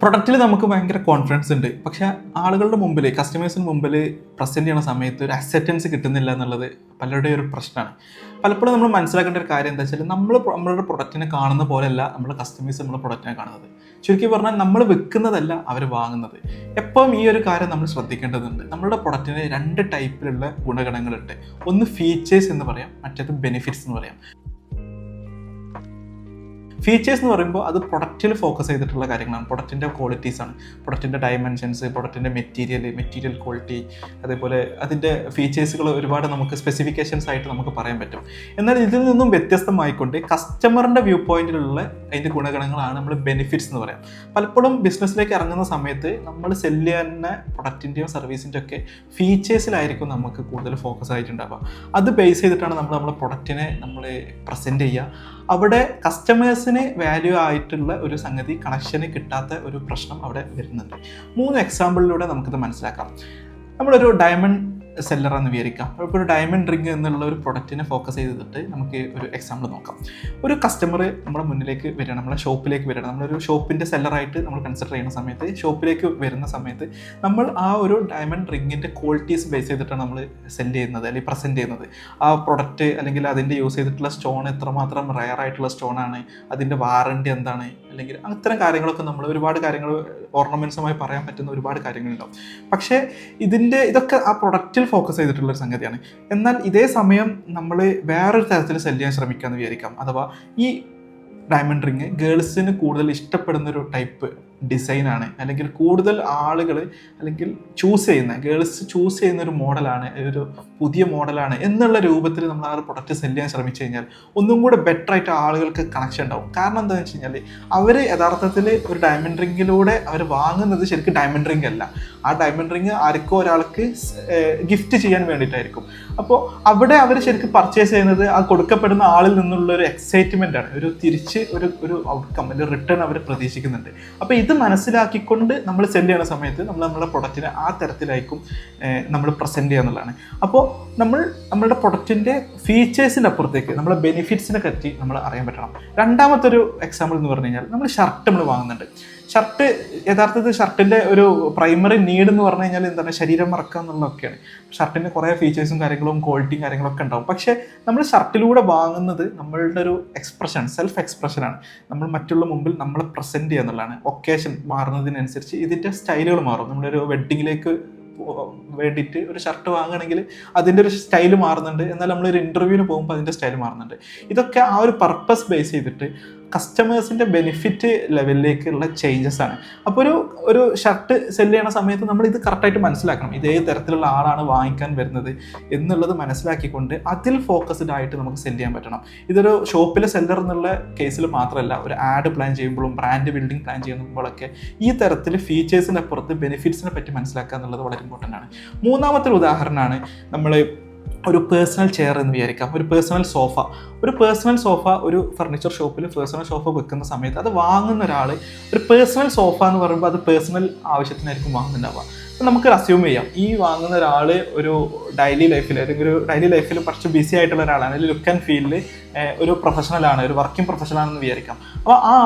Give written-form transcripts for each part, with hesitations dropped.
പ്രൊഡക്റ്റിൽ നമുക്ക് ഭയങ്കര കോൺഫിഡൻസ് ഉണ്ട്, പക്ഷേ ആളുകളുടെ മുമ്പിൽ, കസ്റ്റമേഴ്സിന് മുമ്പിൽ പ്രസൻറ്റ് ചെയ്യുന്ന സമയത്ത് ഒരു അക്സെപ്റ്റൻസ് കിട്ടുന്നില്ല എന്നുള്ളത് പലരുടെയും ഒരു പ്രശ്നമാണ്. പലപ്പോഴും നമ്മൾ മനസ്സിലാക്കേണ്ട ഒരു കാര്യം എന്താ വെച്ചാൽ, നമ്മളുടെ പ്രൊഡക്റ്റിനെ കാണുന്ന പോലെയല്ല നമ്മുടെ കസ്റ്റമേഴ്സ് നമ്മുടെ പ്രൊഡക്റ്റിനെ കാണുന്നത്. ചുരുക്കി പറഞ്ഞാൽ നമ്മൾ വിൽക്കുന്നതല്ല അവർ വാങ്ങുന്നത്. എപ്പോഴും ഈ ഒരു കാര്യം നമ്മൾ ശ്രദ്ധിക്കേണ്ടതുണ്ട്. നമ്മളുടെ പ്രൊഡക്റ്റിന് 2 ടൈപ്പിലുള്ള ഗുണഗണങ്ങളുണ്ട്. ഒന്ന് ഫീച്ചേഴ്സ് എന്ന് പറയാം, മറ്റേത് ബെനിഫിറ്റ്സ് എന്ന് പറയാം. ഫീച്ചേഴ്സ് എന്ന് പറയുമ്പോൾ അത് പ്രൊഡക്റ്റിൽ ഫോക്കസ് ചെയ്തിട്ടുള്ള കാര്യങ്ങളാണ്, പ്രൊഡക്റ്റിൻ്റെ ക്വാളിറ്റീസാണ്, പ്രൊഡക്റ്റിൻ്റെ ഡയമെൻഷൻസ്, പ്രൊഡക്റ്റിൻ്റെ മെറ്റീരിയൽ ക്വാളിറ്റി, അതേപോലെ അതിൻ്റെ ഫീച്ചേഴ്സുകൾ ഒരുപാട് നമുക്ക് സ്പെസിഫിക്കേഷൻസ് ആയിട്ട് നമുക്ക് പറയാൻ പറ്റും. എന്നാൽ ഇതിൽ നിന്നും വ്യത്യസ്തമായിക്കൊണ്ട് കസ്റ്റമറിൻ്റെ വ്യൂ പോയിന്റിലുള്ള അതിൻ്റെ ഗുണഗണങ്ങളാണ് നമ്മൾ ബെനിഫിറ്റ്സ് എന്ന് പറയാം. പലപ്പോഴും ബിസിനസ്സിലേക്ക് ഇറങ്ങുന്ന സമയത്ത് നമ്മൾ സെല്ല് ചെയ്യുന്ന പ്രൊഡക്റ്റിൻ്റെയും സർവീസിൻ്റെ ഒക്കെ ഫീച്ചേഴ്സിലായിരിക്കും നമുക്ക് കൂടുതൽ ഫോക്കസ് ആയിട്ടുണ്ടാവുക. അത് ബേസ് ചെയ്തിട്ടാണ് നമ്മളെ പ്രൊഡക്റ്റിനെ നമ്മൾ പ്രസൻറ്റ് ചെയ്യുക. അവിടെ കസ്റ്റമേഴ്സിന് വാല്യൂ ആയിട്ടുള്ള ഒരു സംഗതി, കണക്ഷന് കിട്ടാത്ത ഒരു പ്രശ്നം അവിടെ വരുന്നുണ്ട്. 3 എക്സാമ്പിളിലൂടെ നമുക്കിത് മനസ്സിലാക്കാം. നമ്മളൊരു ഡയമണ്ട് സെല്ലറാന്ന് വിചാരിക്കാം. അപ്പോൾ ഒരു ഡയമണ്ട് റിംഗ് എന്നുള്ള ഒരു പ്രൊഡക്റ്റിനെ ഫോക്കസ് ചെയ്തിട്ട് നമുക്ക് ഒരു എക്സാമ്പിൾ നോക്കാം. ഒരു കസ്റ്റമർ നമ്മുടെ മുന്നിലേക്ക് വരികയാണ്, നമ്മളെ ഷോപ്പിലേക്ക് വരികയാണ്. നമ്മളൊരു ഷോപ്പിൻ്റെ സെല്ലറായിട്ട് നമ്മൾ കൺസിഡർ ചെയ്യുന്ന സമയത്ത്, ഷോപ്പിലേക്ക് വരുന്ന സമയത്ത് നമ്മൾ ആ ഒരു ഡയമണ്ട് റിങ്ങിൻ്റെ ക്വാളിറ്റീസ് ബേസ് ചെയ്തിട്ടാണ് നമ്മൾ സെല് ചെയ്യുന്നത് അല്ലെങ്കിൽ പ്രസൻറ്റ് ചെയ്യുന്നത്. ആ പ്രൊഡക്റ്റ് അല്ലെങ്കിൽ അതിൻ്റെ യൂസ് ചെയ്തിട്ടുള്ള സ്റ്റോൺ എത്രമാത്രം റയർ ആയിട്ടുള്ള സ്റ്റോണാണ്, അതിൻ്റെ വാറണ്ടി എന്താണ്, അല്ലെങ്കിൽ അത്തരം കാര്യങ്ങളൊക്കെ നമ്മൾ ഒരുപാട് കാര്യങ്ങൾ ഓർണമെൻറ്റ്സുമായി പറയാൻ പറ്റുന്ന ഒരുപാട് കാര്യങ്ങളുണ്ടാവും. പക്ഷേ ഇതൊക്കെ ആ പ്രൊഡക്റ്റിൽ ഫോക്കസ് ചെയ്തിട്ടുള്ളൊരു സംഗതിയാണ്. എന്നാൽ ഇതേ സമയം നമ്മൾ വേറൊരു തരത്തിൽ സെല് ചെയ്യാൻ ശ്രമിക്കാമെന്ന് വിചാരിക്കാം. അഥവാ ഈ ഡയമണ്ട് റിങ് ഗേൾസിന് കൂടുതൽ ഇഷ്ടപ്പെടുന്നൊരു ടൈപ്പ് ഡിസൈനാണ്, അല്ലെങ്കിൽ കൂടുതൽ ആളുകൾ അല്ലെങ്കിൽ ഗേൾസ് ചൂസ് ചെയ്യുന്ന ഒരു മോഡലാണ്, ഒരു പുതിയ മോഡലാണ് എന്നുള്ള രൂപത്തിൽ നമ്മൾ ആ ഒരു പ്രൊഡക്റ്റ് സെല് ചെയ്യാൻ ശ്രമിച്ചു കഴിഞ്ഞാൽ ഒന്നും കൂടെ ബെറ്റർ ആയിട്ട് ആളുകൾക്ക് കണക്ഷൻ ഉണ്ടാവും. കാരണം എന്താണെന്ന് വെച്ച് കഴിഞ്ഞാൽ അവർ യഥാർത്ഥത്തിൽ ഒരു ഡയമണ്ട് റിങ്ങിലൂടെ അവർ വാങ്ങുന്നത് ശരിക്കും ഡയമണ്ട് റിങ് അല്ല. ആ ഡയമണ്ട് റിങ് ആർക്കോ ഒരാൾക്ക് ഗിഫ്റ്റ് ചെയ്യാൻ വേണ്ടിയിട്ടായിരിക്കും. അപ്പോൾ അവിടെ അവർ ശരിക്കും പർച്ചേസ് ചെയ്യുന്നത് ആ കൊടുക്കപ്പെടുന്ന ആളിൽ നിന്നുള്ള ഒരു എക്സൈറ്റ്മെൻ്റ് ആണ്, ഒരു തിരിച്ച് ഒരു ഔട്ട്കം അല്ലെങ്കിൽ റിട്ടേൺ അവർ പ്രതീക്ഷിക്കുന്നുണ്ട്. അപ്പോൾ ഇത് മനസ്സിലാക്കിക്കൊണ്ട് നമ്മൾ സെല് ചെയ്യുന്ന സമയത്ത് നമ്മുടെ പ്രൊഡക്റ്റിനെ ആ തരത്തിലായിരിക്കും നമ്മൾ പ്രസൻറ്റ് ചെയ്യുക എന്നുള്ളതാണ്. അപ്പോൾ നമ്മളുടെ പ്രൊഡക്റ്റിൻ്റെ ഫീച്ചേഴ്സിൻ്റെ അപ്പുറത്തേക്ക് നമ്മളെ ബെനിഫിറ്റ്സിനെ പറ്റി നമ്മൾ അറിയാൻ പറ്റണം. രണ്ടാമത്തെ ഒരു എക്സാമ്പിൾ എന്ന് പറഞ്ഞു കഴിഞ്ഞാൽ, നമ്മൾ വാങ്ങുന്നുണ്ട്. യഥാർത്ഥത്തിൽ ഷർട്ടിൻ്റെ ഒരു പ്രൈമറി നീഡ് എന്ന് പറഞ്ഞു കഴിഞ്ഞാൽ എന്താണ്, ശരീരം മറക്കുക എന്നുള്ളതൊക്കെയാണ്. ഷർട്ടിൻ്റെ കുറേ ഫീച്ചേഴ്സും കാര്യങ്ങളും ക്വാളിറ്റിയും കാര്യങ്ങളൊക്കെ ഉണ്ടാവും. പക്ഷേ നമ്മൾ ഷർട്ടിലൂടെ വാങ്ങുന്നത് നമ്മളുടെ ഒരു സെൽഫ് എക്സ്പ്രഷനാണ്. നമ്മൾ മറ്റുള്ള മുമ്പിൽ നമ്മളെ പ്രസൻറ്റ് ചെയ്യുക എന്നുള്ളതാണ്. ഒക്കേഷൻ മാറുന്നതിനനുസരിച്ച് ഇതിൻ്റെ സ്റ്റൈലുകൾ മാറും. നമ്മളൊരു വെഡ്ഡിങ്ങിലേക്ക് വേണ്ടിയിട്ട് ഒരു ഷർട്ട് വാങ്ങുകയാണെങ്കിൽ അതിൻ്റെ ഒരു സ്റ്റൈല് മാറുന്നുണ്ട്. എന്നാൽ നമ്മളൊരു ഇൻ്റർവ്യൂവിന് പോകുമ്പോൾ അതിൻ്റെ സ്റ്റൈൽ മാറുന്നുണ്ട്. ഇതൊക്കെ ആ ഒരു പർപ്പസ് ബേസ് ചെയ്തിട്ട് കസ്റ്റമേഴ്സിൻ്റെ ബെനിഫിറ്റ് ലെവലിലേക്കുള്ള ചേഞ്ചസ് ആണ്. അപ്പോൾ ഒരു ഷർട്ട് സെല് ചെയ്യുന്ന സമയത്ത് നമ്മൾ ഇത് കറക്റ്റായിട്ട് മനസ്സിലാക്കണം. ഇതേ തരത്തിലുള്ള ആളാണ് വാങ്ങിക്കാൻ വരുന്നത് എന്നുള്ളത് മനസ്സിലാക്കിക്കൊണ്ട് അതിൽ ഫോക്കസ്ഡ് ആയിട്ട് നമുക്ക് സെല് ചെയ്യാൻ പറ്റണം. ഇതൊരു ഷോപ്പിലെ സെല്ലർ എന്നുള്ള കേസിൽ മാത്രമല്ല, ഒരു ആഡ് പ്ലാൻ ചെയ്യുമ്പോഴും ബ്രാൻഡ് ബിൽഡിംഗ് പ്ലാൻ ചെയ്യുമ്പോഴൊക്കെ ഈ തരത്തിൽ ഫീച്ചേഴ്സിന് അപ്പുറത്ത് ബെനിഫിറ്റ്സിനെ പറ്റി മനസ്സിലാക്കുക എന്നുള്ളത് വളരെ ഇമ്പോർട്ടൻ്റ് ആണ്. മൂന്നാമത്തെ ഒരു ഉദാഹരണമാണ് നമ്മൾ ഒരു പേഴ്സണൽ ചെയർ എന്ന് വിചാരിക്കാം, ഒരു പേഴ്സണൽ സോഫ ഒരു ഫർണിച്ചർ ഷോപ്പിൽ പേഴ്സണൽ സോഫ വെക്കുന്ന സമയത്ത് അത് വാങ്ങുന്ന ഒരാൾ ഒരു പേഴ്സണൽ സോഫ എന്ന് പറയുമ്പോൾ അത് പേഴ്സണൽ ആവശ്യത്തിനായിരിക്കും വാങ്ങുന്നുണ്ടാവുക. അപ്പം നമുക്ക് അസ്യൂം ചെയ്യാം, ഈ വാങ്ങുന്ന ഒരാൾ ഒരു ഡെയിലി ലൈഫിൽ കുറച്ച് ബിസി ആയിട്ടുള്ള ഒരാളാണ്, അല്ലെങ്കിൽ ലുക്ക് ആൻഡ് ഫീലിൽ ഒരു പ്രൊഫഷണലാണ്, ഒരു വർക്കിംഗ് പ്രൊഫഷണലാണെന്ന് വിചാരിക്കാം. അപ്പോൾ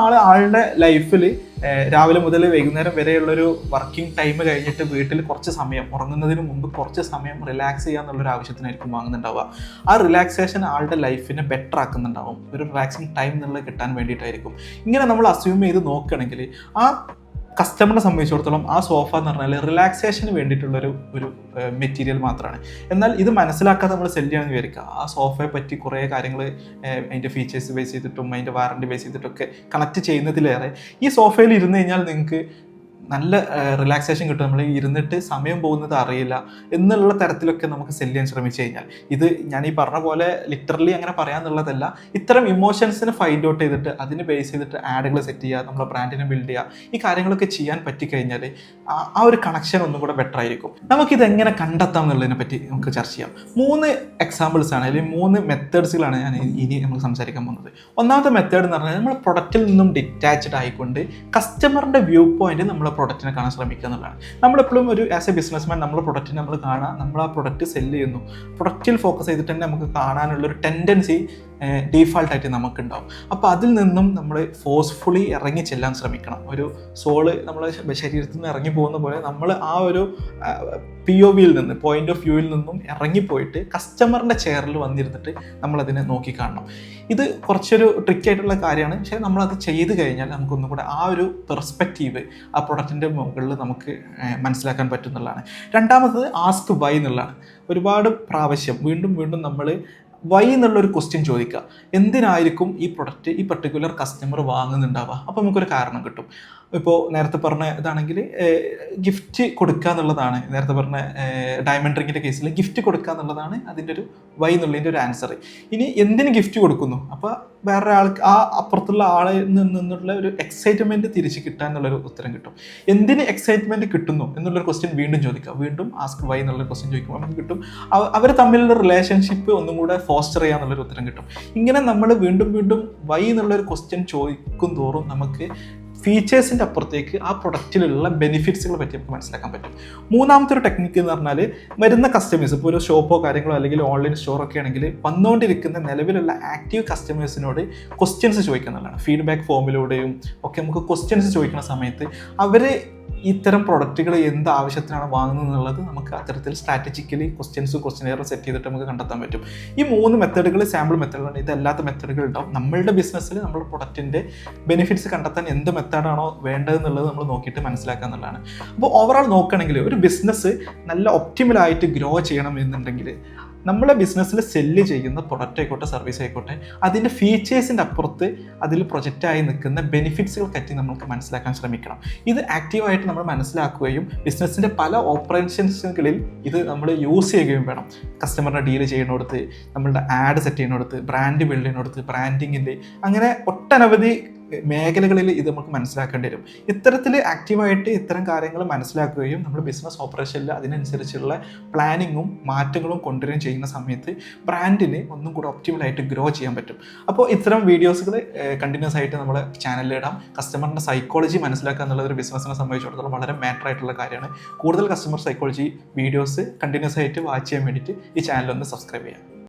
ആളുടെ ലൈഫിൽ രാവിലെ മുതൽ വൈകുന്നേരം വരെയുള്ളൊരു വർക്കിംഗ് ടൈം കഴിഞ്ഞിട്ട് വീട്ടിൽ കുറച്ച് സമയം, ഉറങ്ങുന്നതിന് മുമ്പ് കുറച്ച് സമയം റിലാക്സ് ചെയ്യുക എന്നുള്ളൊരു ആവശ്യത്തിനായിരിക്കും വാങ്ങുന്നുണ്ടാവുക. ആ റിലാക്സേഷൻ ആളുടെ ലൈഫിനെ ബെറ്റർ ആക്കുന്നുണ്ടാവും, ഒരു റിലാക്സിങ് ടൈം എന്നുള്ളത് കിട്ടാൻ വേണ്ടിയിട്ടായിരിക്കും. ഇങ്ങനെ നമ്മൾ അസ്യൂം ചെയ്ത് നോക്കുകയാണെങ്കിൽ ആ കസ്റ്റമറിനെ സംബന്ധിച്ചിടത്തോളം ആ സോഫ എന്ന് പറഞ്ഞാൽ റിലാക്സേഷന് വേണ്ടിയിട്ടുള്ളൊരു മെറ്റീരിയൽ മാത്രമാണ്. എന്നാൽ ഇത് മനസ്സിലാക്കാതെ നമ്മൾ സെല് ചെയ്യണമെന്ന് വിചാരിക്കുക. ആ സോഫയെ പറ്റി കുറേ കാര്യങ്ങൾ അതിൻ്റെ ഫീച്ചേഴ്സ് ബേസ് ചെയ്തിട്ടും അതിൻ്റെ വാറണ്ടി ബേസ് ചെയ്തിട്ടൊക്കെ കണക്ട് ചെയ്യുന്നതിലേറെ ഈ സോഫയിൽ ഇരുന്ന് കഴിഞ്ഞാൽ നിങ്ങൾക്ക് നല്ല റിലാക്സേഷൻ കിട്ടും, നമ്മൾ ഇരുന്നിട്ട് സമയം പോകുന്നത് അറിയില്ല എന്നുള്ള തരത്തിലൊക്കെ നമുക്ക് സെല് ചെയ്യാൻ ശ്രമിച്ചു കഴിഞ്ഞാൽ, ഇത് ഞാൻ ഈ പറഞ്ഞ പോലെ ലിറ്ററലി അങ്ങനെ പറയാന്നുള്ളതല്ല, ഇത്തരം ഇമോഷൻസിനെ ഫൈൻഡ് ഔട്ട് ചെയ്തിട്ട് അതിന് ബേസ് ചെയ്തിട്ട് ആഡുകൾ സെറ്റ് ചെയ്യുക, നമ്മളെ ബ്രാൻഡിനെ ബിൽഡ് ചെയ്യുക, ഈ കാര്യങ്ങളൊക്കെ ചെയ്യാൻ പറ്റിക്കഴിഞ്ഞാൽ ആ ഒരു കണക്ഷൻ ഒന്നും കൂടെ ബെറ്റർ ആയിരിക്കും. നമുക്കിത് എങ്ങനെ കണ്ടെത്താം എന്നുള്ളതിനെ പറ്റി നമുക്ക് ചർച്ച ചെയ്യാം. 3 എക്സാമ്പിൾസ് ആണ്, അല്ലെങ്കിൽ 3 മെത്തേഡ്സുകളാണ് ഞാൻ ഇനി നമുക്ക് സംസാരിക്കാൻ പോകുന്നത്. ഒന്നാമത്തെ മെത്തേഡ് എന്ന് പറഞ്ഞാൽ നമ്മൾ പ്രൊഡക്റ്റിൽ നിന്നും ഡിറ്റാച്ച്ഡ് ആയിക്കൊണ്ട് കസ്റ്റമറിൻ്റെ വ്യൂ പോയിന്റ് നമ്മളെ പ്രൊഡക്റ്റിനെ കാണാൻ ശ്രമിക്കുക എന്നുള്ളതാണ്. നമ്മളെപ്പോഴും ഒരു ആസ് എ ബിസിനസ്മാൻ നമ്മളെ പ്രൊഡക്റ്റിനെ നമ്മൾ കാണുക, നമ്മൾ ആ പ്രൊഡക്റ്റ് സെല്ല് ചെയ്യുന്നു, പ്രൊഡക്റ്റിൽ ഫോക്കസ് ചെയ്തിട്ട് തന്നെ നമുക്ക് കാണാനുള്ളൊരു ടെൻഡൻസി ഡീഫാൾട്ടായിട്ട് നമുക്കുണ്ടാവും. അപ്പോൾ അതിൽ നിന്നും നമ്മൾ ഫോഴ്സ്ഫുള്ളി ഇറങ്ങി ചെല്ലാൻ ശ്രമിക്കണം. ഒരു സോള് നമ്മളെ ശരീരത്തിൽ നിന്ന് ഇറങ്ങി പോകുന്ന പോലെ നമ്മൾ ആ ഒരു POV നിന്ന്, പോയിന്റ് ഓഫ് വ്യൂവിൽ നിന്നും ഇറങ്ങിപ്പോയിട്ട് കസ്റ്റമറിൻ്റെ ചെയറിൽ വന്നിരുന്നിട്ട് നമ്മളതിനെ നോക്കി കാണണം. ഇത് കുറച്ചൊരു ട്രിക്കായിട്ടുള്ള കാര്യമാണ്. പക്ഷേ നമ്മളത് ചെയ്ത് കഴിഞ്ഞാൽ നമുക്കൊന്നും കൂടെ ആ ഒരു പെർസ്പെക്റ്റീവ് ആ പ്രൊഡക്റ്റിൻ്റെ മുകളിൽ നമുക്ക് മനസ്സിലാക്കാൻ പറ്റുന്നതാണ്. രണ്ടാമത് ആസ്ക് വൈ എന്നുള്ളതാണ്. ഒരുപാട് പ്രാവശ്യം വീണ്ടും വീണ്ടും നമ്മൾ വൈ എന്നുള്ളൊരു ക്വസ്റ്റ്യൻ ചോദിക്കുക. എന്തിനായിരിക്കും ഈ പ്രൊഡക്റ്റ് ഈ പർട്ടിക്കുലർ കസ്റ്റമർ വാങ്ങുന്നുണ്ടാവുക? അപ്പോൾ നമുക്കൊരു കാരണം കിട്ടും. ഇപ്പോൾ നേരത്തെ പറഞ്ഞ ഇതാണെങ്കിൽ ഗിഫ്റ്റ് കൊടുക്കുക എന്നുള്ളതാണ്. നേരത്തെ പറഞ്ഞ ഡയമണ്ട് റിങ്ങിൻ്റെ കേസിൽ ഗിഫ്റ്റ് കൊടുക്കുക എന്നുള്ളതാണ് അതിൻ്റെ ഒരു വൈ എന്നുള്ളതിൻ്റെ ഒരു ആൻസർ. ഇനി എന്തിന് ഗിഫ്റ്റ് കൊടുക്കുന്നു? അപ്പോൾ വേറെ ആൾക്ക് ആ അപ്പുറത്തുള്ള ആളിൽ നിന്നുള്ള ഒരു എക്സൈറ്റ്മെൻറ്റ് തിരിച്ച് കിട്ടുക എന്നുള്ളൊരു ഉത്തരം കിട്ടും. എന്തിന് എക്സൈറ്റ്മെൻറ്റ് കിട്ടുന്നു എന്നുള്ളൊരു ക്വസ്റ്റ്യൻ വീണ്ടും ചോദിക്കുക. വീണ്ടും ആസ്ക് വൈ എന്നുള്ളൊരു ക്വസ്റ്റ്യൻ ചോദിക്കുമ്പോൾ നമുക്ക് കിട്ടും അവർ തമ്മിലുള്ള റിലേഷൻഷിപ്പ് ഒന്നും കൂടെ ഫോസ്റ്റർ ചെയ്യുക എന്നുള്ളൊരു ഉത്തരം കിട്ടും. ഇങ്ങനെ നമ്മൾ വീണ്ടും വീണ്ടും വൈ എന്നുള്ളൊരു ക്വസ്റ്റ്യൻ ചോദിക്കും തോറും നമുക്ക് ഫീച്ചേഴ്സിൻ്റെ അപ്പുറത്തേക്ക് ആ പ്രൊഡക്റ്റിലുള്ള ബെനിഫിറ്റ്സുകളെ പറ്റി നമുക്ക് മനസ്സിലാക്കാൻ പറ്റും. മൂന്നാമത്തെ ഒരു ടെക്നിക്ക് എന്ന് പറഞ്ഞാൽ വരുന്ന കസ്റ്റമേഴ്സ്, ഇപ്പോൾ ഒരു ഷോപ്പോ കാര്യങ്ങളോ അല്ലെങ്കിൽ ഓൺലൈൻ സ്റ്റോറൊക്കെ ആണെങ്കിൽ വന്നുകൊണ്ടിരിക്കുന്ന നിലവിലുള്ള ആക്റ്റീവ് കസ്റ്റമേഴ്സിനോട് ക്വസ്റ്റ്യൻസ് ചോദിക്കുന്നതാണ്. ഫീഡ്ബാക്ക് ഫോമിലൂടെയും ഒക്കെ നമുക്ക് ക്വസ്റ്റ്യൻസ് ചോദിക്കുന്ന സമയത്ത് അവർ ഇത്തരം പ്രൊഡക്റ്റുകൾ എന്ത് ആവശ്യത്തിനാണ് വാങ്ങുന്നത് എന്നുള്ളത് നമുക്ക് അത്തരത്തിൽ സ്ട്രാറ്റജിക്കലി ക്വസ്റ്റ്യനെയർ സെറ്റ് ചെയ്തിട്ട് നമുക്ക് കണ്ടെത്താൻ പറ്റും. ഈ 3 മെത്തേഡുകൾ സാമ്പിൾ മെത്തേഡുകളാണ്. ഇതല്ലാത്ത മെത്തേഡുകൾ ഉണ്ടാവും. നമ്മളുടെ ബിസിനസ്സിൽ നമ്മുടെ പ്രൊഡക്റ്റിൻ്റെ ബെനിഫിറ്റ്സ് കണ്ടെത്താൻ എന്ത് മെത്തേഡാണോ വേണ്ടതെന്നുള്ളത് നമ്മൾ നോക്കിയിട്ട് മനസ്സിലാക്കുക എന്നുള്ളതാണ്. അപ്പോൾ ഓവറോൾ നോക്കുകയാണെങ്കിൽ ഒരു ബിസിനസ് നല്ല ഒപ്റ്റിമലായിട്ട് ഗ്രോ ചെയ്യണം എന്നുണ്ടെങ്കിൽ നമ്മളെ ബിസിനസ്സിൽ സെല്ല് ചെയ്യുന്ന പ്രൊഡക്റ്റ് ആയിക്കോട്ടെ സർവീസ് ആയിക്കോട്ടെ അതിൻ്റെ ഫീച്ചേഴ്സിൻ്റെ അപ്പുറത്ത് അതിൽ പ്രൊജക്റ്റായി നിൽക്കുന്ന ബെനിഫിറ്റ്സുകൾ പറ്റി നമുക്ക് മനസ്സിലാക്കാൻ ശ്രമിക്കണം. ഇത് ആക്റ്റീവായിട്ട് നമ്മൾ മനസ്സിലാക്കുകയും ബിസിനസ്സിൻ്റെ പല ഓപ്പറേഷൻസുകളിൽ ഇത് നമ്മൾ യൂസ് ചെയ്യുകയും വേണം. കസ്റ്റമറിനെ ഡീൽ ചെയ്യുന്നിടത്ത്, നമ്മളുടെ ആഡ് സെറ്റ് ചെയ്യുന്നിടത്ത്, ബ്രാൻഡ് ബിൽഡ് ചെയ്യുന്നിടത്ത്, ബ്രാൻഡിങ്ങിൻ്റെ അങ്ങനെ ഒട്ടനവധി മേഖലകളിൽ ഇത് നമുക്ക് മനസ്സിലാക്കേണ്ടി വരും. ഇത്തരത്തിൽ ആക്റ്റീവായിട്ട് ഇത്തരം കാര്യങ്ങൾ മനസ്സിലാക്കുകയും നമ്മൾ ബിസിനസ് ഓപ്പറേഷനിൽ അതിനനുസരിച്ചുള്ള പ്ലാനിങ്ങും മാറ്റങ്ങളും കൊണ്ടുവരികയും ചെയ്യുന്ന സമയത്ത് ബ്രാൻഡിന് ഒന്നും കൂടെ ഒപ്റ്റിമലായിട്ട് ഗ്രോ ചെയ്യാൻ പറ്റും. അപ്പോൾ ഇത്തരം വീഡിയോസുകൾ കണ്ടിന്യൂസ് ആയിട്ട് നമ്മൾ ചാനലിൽ ഇടാം. കസ്റ്റമറിൻ്റെ സൈക്കോളജി മനസ്സിലാക്കുക എന്നുള്ളത് ഒരു ബിസിനസ്സിനെ സംബന്ധിച്ചിടത്തോളം വളരെ മാറ്റർ ആയിട്ടുള്ള കാര്യമാണ്. കൂടുതൽ കസ്റ്റമർ സൈക്കോളജി വീഡിയോസ് കണ്ടിന്യൂസ് ആയിട്ട് വാച്ച് ചെയ്യാൻ വേണ്ടിയിട്ട് ഈ ചാനൽ ഒന്ന് സബ്സ്ക്രൈബ് ചെയ്യാം.